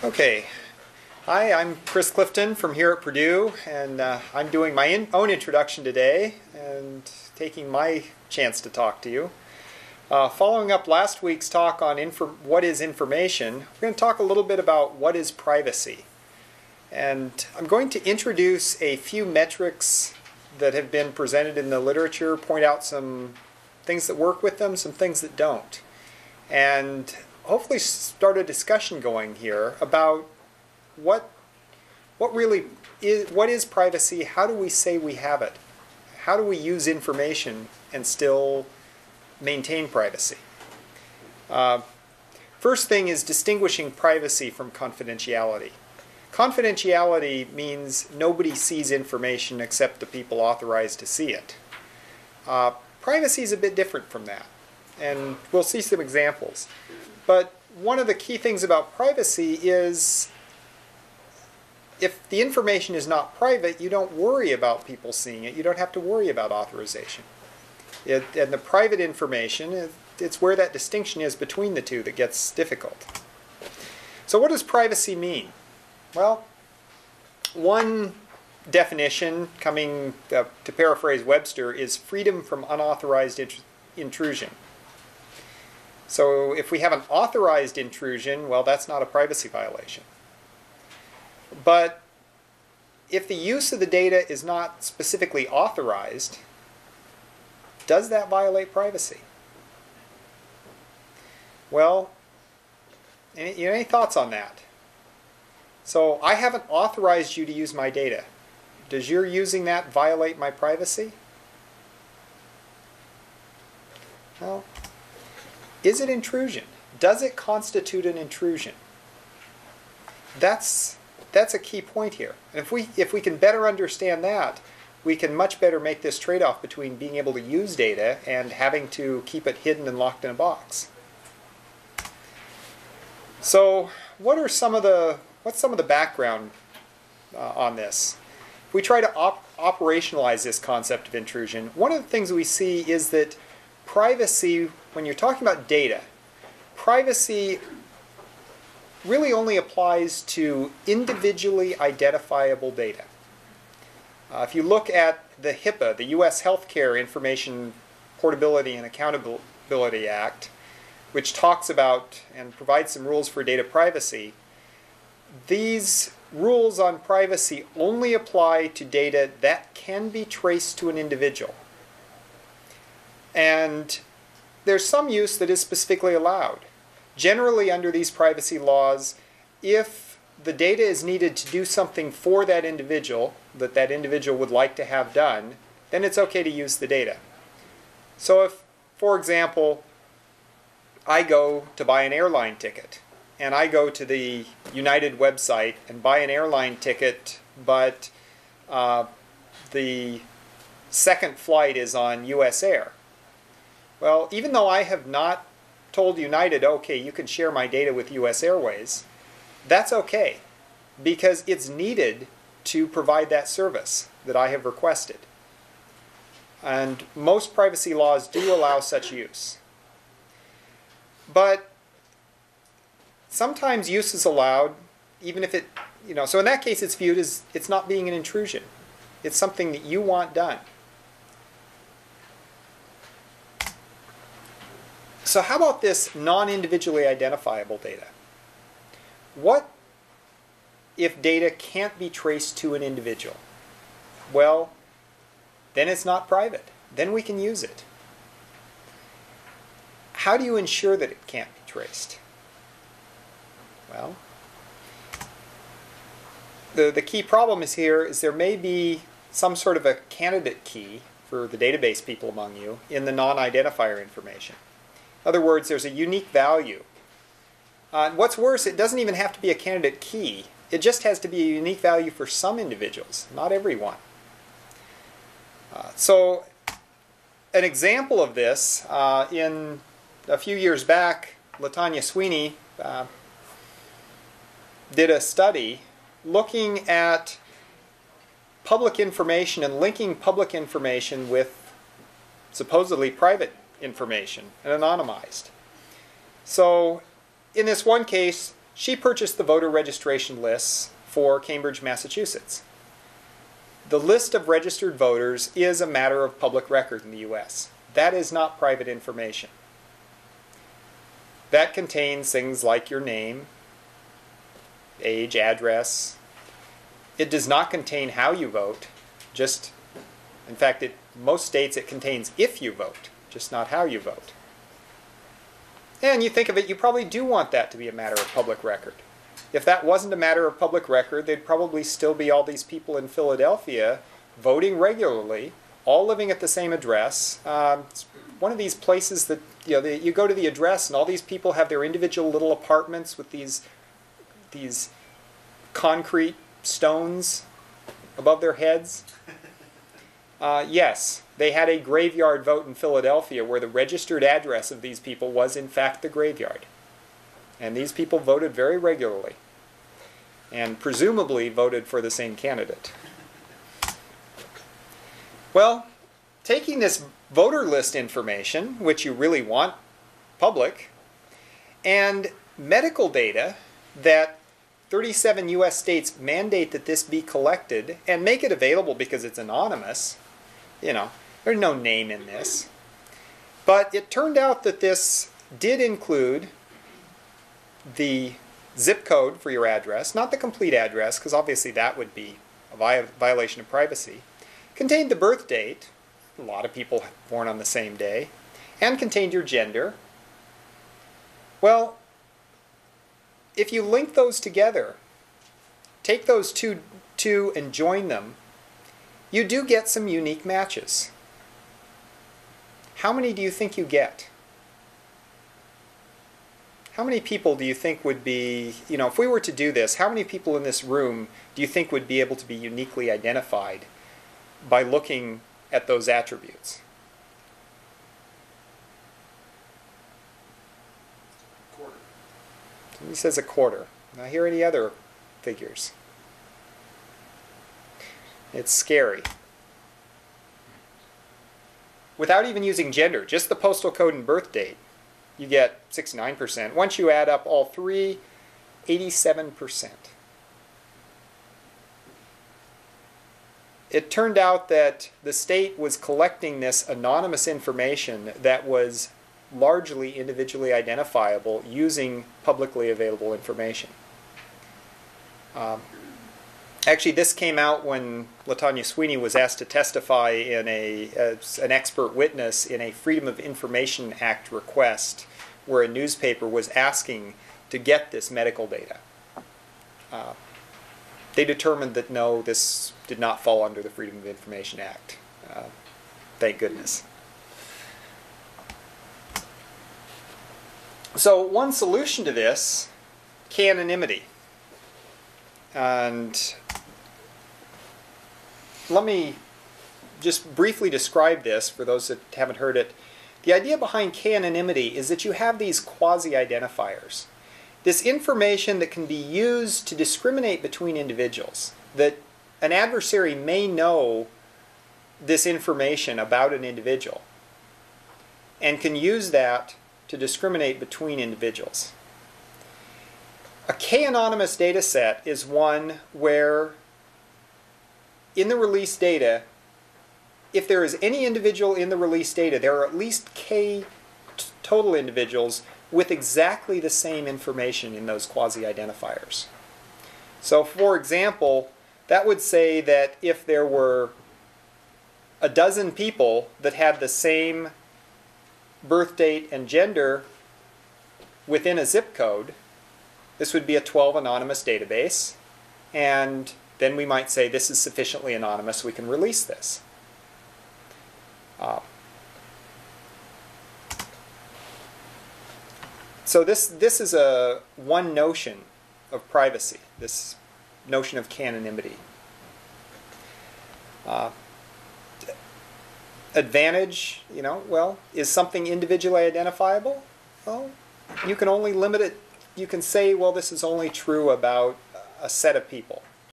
Okay. Hi, I'm Chris Clifton from here at Purdue, and I'm doing my own introduction today and taking my chance to talk to you. Following up last week's talk on what is information, we're going to talk a little bit about what is privacy. And I'm going to introduce a few metrics that have been presented in the literature, point out some things that work with them, some things that don't, and hopefully start a discussion going here about what is privacy, how do we say we have it, how do we use information and still maintain privacy. First thing is distinguishing privacy from confidentiality. Confidentiality means nobody sees information except the people authorized to see it. Privacy is a bit different from that, and we'll see some examples. But one of the key things about privacy is if the information is not private, you don't worry about people seeing it. You don't have to worry about authorization. And the private information, it's where that distinction is between the two that gets difficult. So what does privacy mean? Well, one definition, coming to paraphrase Webster, is freedom from unauthorized intrusion. So if we have an authorized intrusion, well, that's not a privacy violation. But if the use of the data is not specifically authorized, does that violate privacy? Well, any thoughts on that? So I haven't authorized you to use my data. Does your using that violate my privacy? Well, is it intrusion? Does it constitute an intrusion? That's a key point here. And if we can better understand that, we can much better make this trade-off between being able to use data and having to keep it hidden and locked in a box. So what's some of the background on this? If we try to operationalize this concept of intrusion, one of the things we see is that privacy, when you're talking about data, privacy really only applies to individually identifiable data. If you look at the HIPAA, the U.S. Healthcare Information Portability and Accountability Act, which talks about and provides some rules for data privacy, these rules on privacy only apply to data that can be traced to an individual. And there's some use that is specifically allowed. Generally, under these privacy laws, if the data is needed to do something for that individual that individual would like to have done, then it's okay to use the data. So if, for example, I go to buy an airline ticket, and I go to the United website and buy an airline ticket, but the second flight is on US Air. Well, even though I have not told United, okay, you can share my data with US Airways, that's okay, because it's needed to provide that service that I have requested. And most privacy laws do allow such use. But sometimes use is allowed, even if it, so in that case it's viewed as it's not being an intrusion. It's something that you want done. So how about this non-individually identifiable data? What if data can't be traced to an individual? Well, then it's not private. Then we can use it. How do you ensure that it can't be traced? Well, the key problem is there may be some sort of a candidate key for the database people among you in the non-identifier information. In other words, there's a unique value. What's worse, it doesn't even have to be a candidate key. It just has to be a unique value for some individuals, not everyone. So an example of this, in a few years back, LaTanya Sweeney did a study looking at public information and linking public information with supposedly private information and anonymized. So in this one case, She purchased the voter registration lists for Cambridge, Massachusetts. The list of registered voters is a matter of public record in the US. That is not private information. That contains things like your name, age, address. It does not contain how you vote. In fact, most states it contains if you vote, just not how you vote. And you think of it, you probably do want that to be a matter of public record. If that wasn't a matter of public record, there'd probably still be all these people in Philadelphia voting regularly, all living at the same address. It's one of these places that you go to the address and all these people have their individual little apartments with these concrete stones above their heads. Yes, they had a graveyard vote in Philadelphia where the registered address of these people was in fact the graveyard. And these people voted very regularly and presumably voted for the same candidate. Well, taking this voter list information, which you really want public, and medical data that 37 US states mandate that this be collected and make it available because it's anonymous. There's no name in this. But it turned out that this did include the zip code for your address, not the complete address, because obviously that would be a violation of privacy. Contained the birth date, a lot of people born on the same day, and contained your gender. Well, if you link those together, take those two and join them, you do get some unique matches. How many do you think you get? How many people do you think would be, if we were to do this, how many people in this room do you think would be able to be uniquely identified by looking at those attributes? Quarter. Somebody says a quarter. Now hear any other figures? It's scary. Without even using gender, just the postal code and birth date, you get 69%. Once you add up all three, 87%. It turned out that the state was collecting this anonymous information that was largely individually identifiable using publicly available information. Actually, this came out when LaTanya Sweeney was asked to testify as an expert witness in a Freedom of Information Act request where a newspaper was asking to get this medical data. They determined that no, this did not fall under the Freedom of Information Act. Thank goodness. So one solution to this, anonymity. And let me just briefly describe this for those that haven't heard it. The idea behind anonymity is that you have these quasi-identifiers. This information that can be used to discriminate between individuals. That an adversary may know this information about an individual and can use that to discriminate between individuals. A k-anonymous data set is one where in the release data, if there is any individual in the release data, there are at least k total individuals with exactly the same information in those quasi-identifiers. So for example, that would say that if there were a dozen people that had the same birth date and gender within a zip code, this would be a 12 anonymous database, and then we might say this is sufficiently anonymous, we can release this. So this is one notion of privacy, this notion of anonymity. Advantage, is something individually identifiable? Well, you can only limit it. You can say, well, this is only true about a set of people.